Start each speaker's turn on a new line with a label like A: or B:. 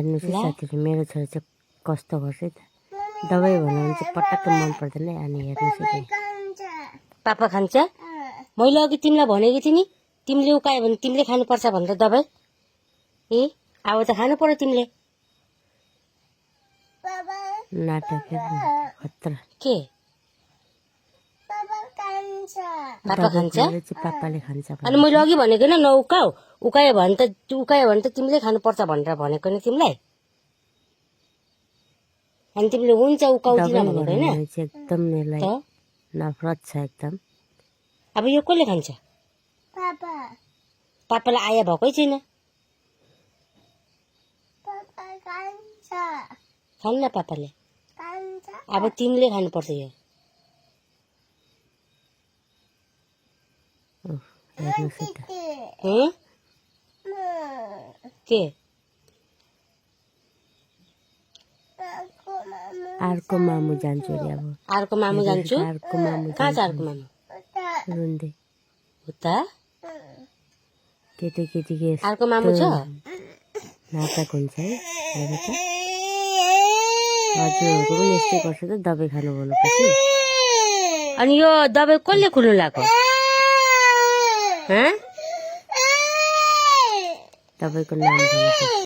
A: हेर्नुहोस् है साथीहरू, मेरो छोरा चाहिँ कस्तो गर्छ है त। दबाई भन्यो भने चाहिँ पटक्क मन पर्दैन है। अनि हेर्नुहोस् है
B: पापा खान्छ। मैले अघि तिमीलाई भनेको थिएँ नि, तिमीले उकायो भने तिमीले खानुपर्छ भनेर दबाई। ए अब त खानु पर्यो तिमीले।
A: नाटक खतरा।
B: के पापा खान्छ?
A: पापाले खान्छ।
B: अनि मैले अघि भनेको न नउकाऊ, उकायो भने त तिमीले खानुपर्छ भनेर भनेको नि तिमीलाई। अनि तिमीले हुन्छ उकाउँदिन भनेको होइन
A: एकदम मलाई नफरत छ एकदम।
B: अब यो कसले खान्छ? पापालाई आया भएकै छैन। खान्न पापाले। अब तिमीले खानुपर्छ यो। के
A: अर्को मामु जान्छु अरे। अब
B: अर्को मामु जान्छु।
A: अर्को मामु
B: कहाँ छ अर्को मामु?
A: रुन्दै
B: उता
A: केटीकेटीको
B: अर्को मामु छ।
A: नाटक हुन्छ है। हेर त हजुरहरूको पनि यस्तै गर्छ त, दबाई खानु भन्नुपर्छ।
B: अनि यो दबाई कसले खुल्नु लाग्यो?
A: दबाईको नाम भन्नु।